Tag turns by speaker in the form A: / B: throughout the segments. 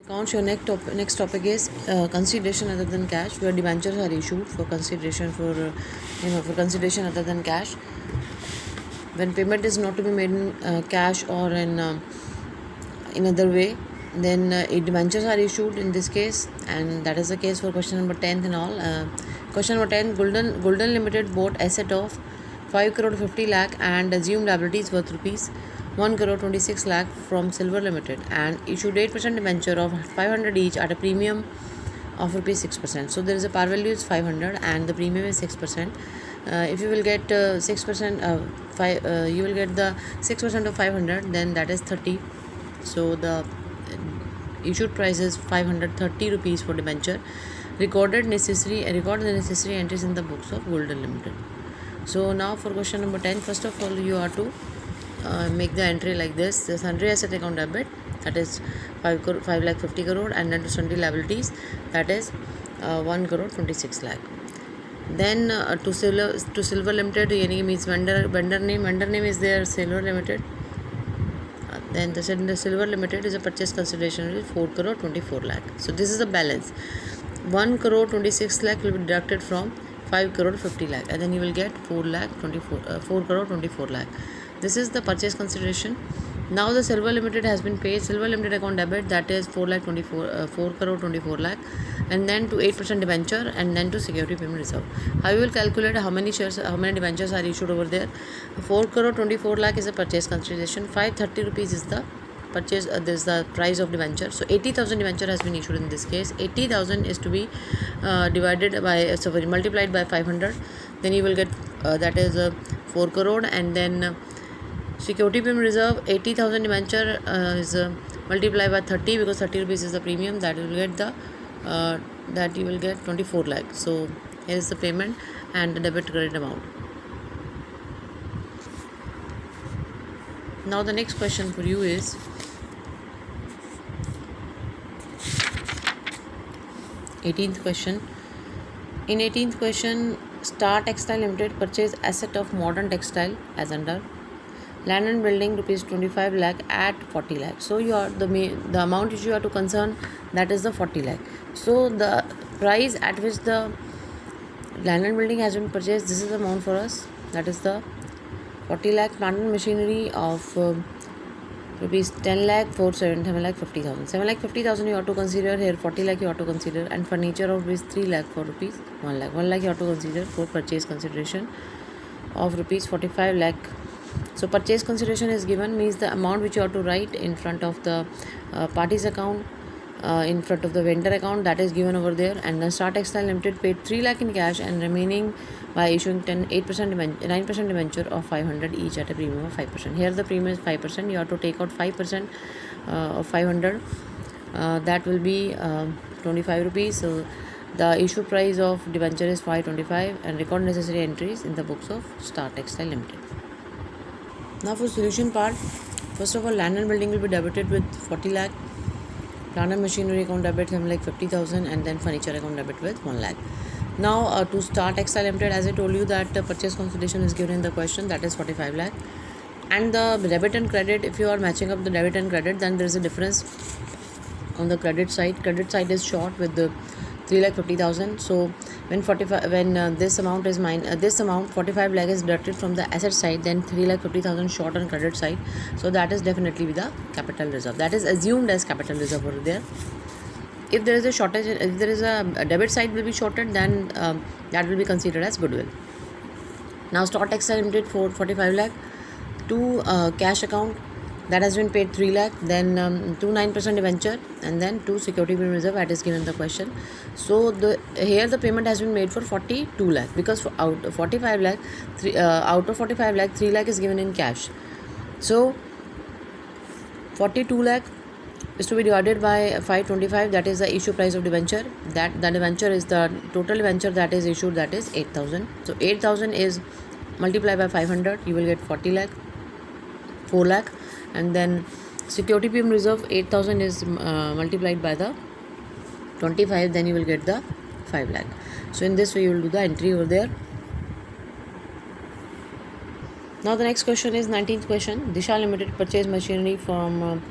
A: Count your next topic is consideration other than cash, where debentures are issued for consideration for consideration other than cash. When payment is not to be made in cash or in other way, then debentures are issued in this case, and that is the case for question number 10 and all. Question number 10: Golden Limited bought asset of 5 crore 50 lakh and assumed liabilities worth rupees 1 crore 26 lakh from Silver Limited and issued 8% debenture of 500 each at a premium of rupees 6%. So there is a par value is 500 and the premium is 6%. If you will get 6%, you will get the 6% of 500, then that is 30. So the issued price is 530 rupees for debenture. Record the necessary entries in the books of Golden Limited. So now for question number 10, first of all you are to make the entry like this: the sundry asset account debit, that is 5 lakh 50 crore, and then to sundry liabilities, that is 1 crore 26 lakh. Then to Silver Limited, yani means vendor name is there, Silver Limited. Then the Silver Limited is a purchase consideration is 4 crore 24 lakh. So this is the balance. 1 crore 26 lakh will be deducted from 5 crore 50 lakh, and then you will get 4 crore 24 lakh. This is the purchase consideration. Now the Silver Limited has been paid. Silver Limited account debit, that is 4 crore 24 lakh, and then to 8% debenture, and then to security payment reserve. How you will calculate how many debentures are issued over there? 4 crore 24 lakh is the purchase consideration. 530 rupees is the purchase. This is the price of debenture. So 80,000 debenture has been issued in this case. 80,000 is to be multiplied by 500. Then you will get that is 4 crore, and then security payment reserve 80,000 debenture is multiplied by 30, because 30 rupees is the premium. That will get that you will get 24 lakh. So here is the payment and the debit credit amount. Now the next question for you is eighteenth question. In 18th question, Star Textile Limited purchase asset of Modern Textile as under land and building rupees 25 lakh at 40 lakh. So you are the amount which you are to concern, that is the 40 lakh. So the price at which the land and building has been purchased, this is the amount for us, that is the 40 lakh. Plant and machinery of rupees 10 lakh for 7 lakh 50,000. 7 lakh 50,000 you have to consider here. 40 lakh you have to consider, and furniture of rupees 3 lakh for rupees 1 lakh. 1 lakh you have to consider for purchase consideration of rupees 45 lakh. So purchase consideration is given, means the amount which you have to write in front of the parties account, in front of the vendor account, that is given over there. And then Star Textile Limited paid 3 lakh in cash and remaining by issuing 9% debenture of 500 each at a premium of 5%. Here the premium is 5%. You have to take out 5% of 500. That will be 25 rupees. So the issue price of debenture is 525, and record necessary entries in the books of Star Textile Limited. Now for solution part, first of all, land and building will be debited with 40 lakh, plant and machinery account debit 7 lakh 50,000, and then furniture account debit with 1 lakh. Now to Star Textile Limited, as I told you that purchase consideration is given in the question, that is 45 lakh, and the debit and credit, if you are matching up the debit and credit, then there is a difference on the credit side. Credit side is short with the 3 lakh 50,000. So when this amount 45 lakh is deducted from the asset side, then 3 lakh 50,000 short on credit side. So that is definitely with the capital reserve. That is assumed as capital reserve over there. If there is a shortage, if there is a debit side will be shorted, then that will be considered as goodwill. Now Star Textile Limited for 45 lakh to cash account, that has been paid 3 lakh, then to 9% debenture, and then to security payment reserve, that is given in the question. So here the payment has been made for 42 lakh, because out of 45 lakh 3 lakh is given in cash. So 42 lakh is to be divided by 525, that is the issue price of debenture. That the debenture is the total debenture that is issued, that is 8,000. So 8,000 is multiplied by 500, you will get 40 lakh, 4 lakh, and then security payment reserve 8,000 is multiplied by the 25, then you will get the 5 lakh. So in this way you will do the entry over there. Now the next question is 19th question. Disha Limited purchased machinery from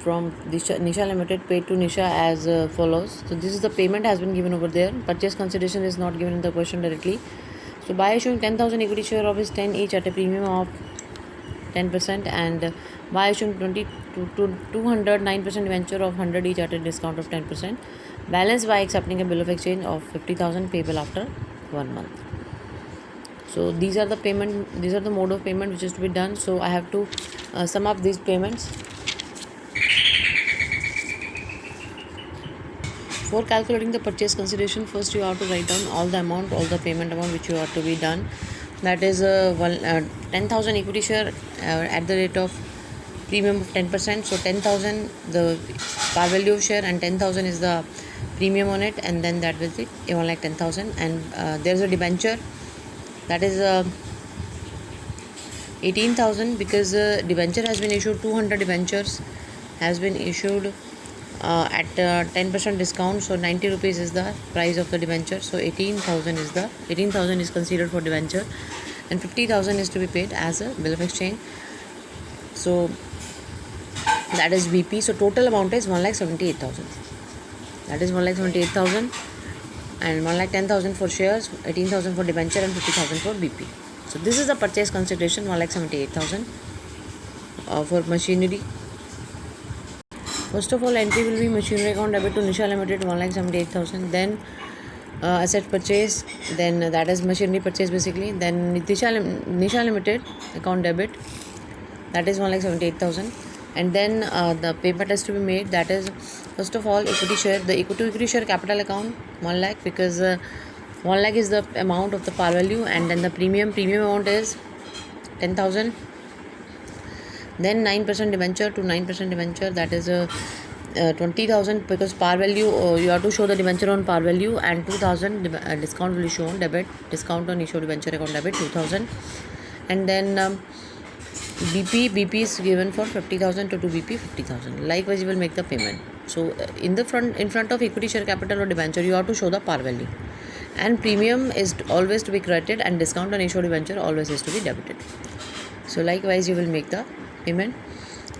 A: from Nisha Limited paid to Nisha as follows. So this is the payment has been given over there. Purchase consideration is not given in the question directly. So by issuing 10,000 equity share of his 10 each at a premium of 10%, and by issuing 209% debenture of 100 each at a discount of 10%, balance by accepting a bill of exchange of 50,000 payable after 1 month. So these are the mode of payment which is to be done. So I have to sum up these payments. For calculating the purchase consideration, first you have to write down all the payment amount which you are to be done. That is 10,000 equity share at the rate of premium of 10%. So 10,000 the par value of share and 10,000 is the premium on it, and then that will be 1,10,000. And there is a debenture that is 18,000 because debenture has been issued. 200 debentures has been issued at 10% discount. So 90 rupees is the price of the debenture. So 18,000 is considered for debenture, and 50,000 is to be paid as a bill of exchange. So that is BP. So total amount is 1,78,000. That is 1,78,000, and 1,10,000 for shares, 18,000 for debenture, and 50,000 for BP. So this is the purchase consideration, 1,78,000 for machinery. First of all, entry will be machinery account debit to Nisha Limited 1,78,000. Then asset purchase, then that is machinery purchase basically. Then Nisha Limited account debit, that is 1,78,000. And then the payment has to be made. That is first of all equity share. The equity share capital account 1 lakh, because 1 lakh is the amount of the par value, and then the premium amount is 10,000. Then 9% debenture to 9% debenture, that is 20,000, because par value you have to show the debenture on par value, and 2,000 discount will show on debit, discount on issue debenture account debit 2,000. And then BP is given for 50,000 to 2 BP 50,000. Likewise you will make the payment. So in front of equity share capital or debenture you have to show the par value, and premium is always to be credited, and discount on issue debenture always is to be debited. So likewise you will make the payment.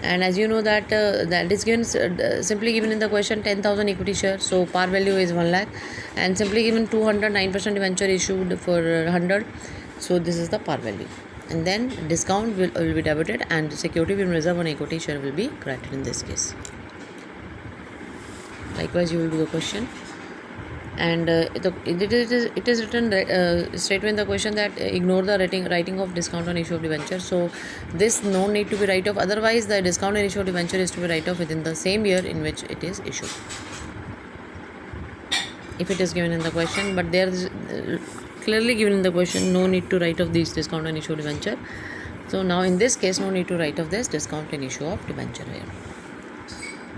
A: And as you know that that is given simply given in the question 10,000 equity share, so par value is 1 lakh, and simply given 209% debenture issued for 100, so this is the par value, and then discount will be debited, and security will reserve on equity share will be credited in this case. Likewise you will do the question, and it is written straightway in the question that ignore the writing of discount on issue of debenture. So this no need to be write off, otherwise the discount on issue of debenture is to be write off within the same year in which it is issued, if it is given in the question. But there is clearly given in the question no need to write off these discount on issue of debenture. So now in this case no need to write off this discount on issue of debenture here.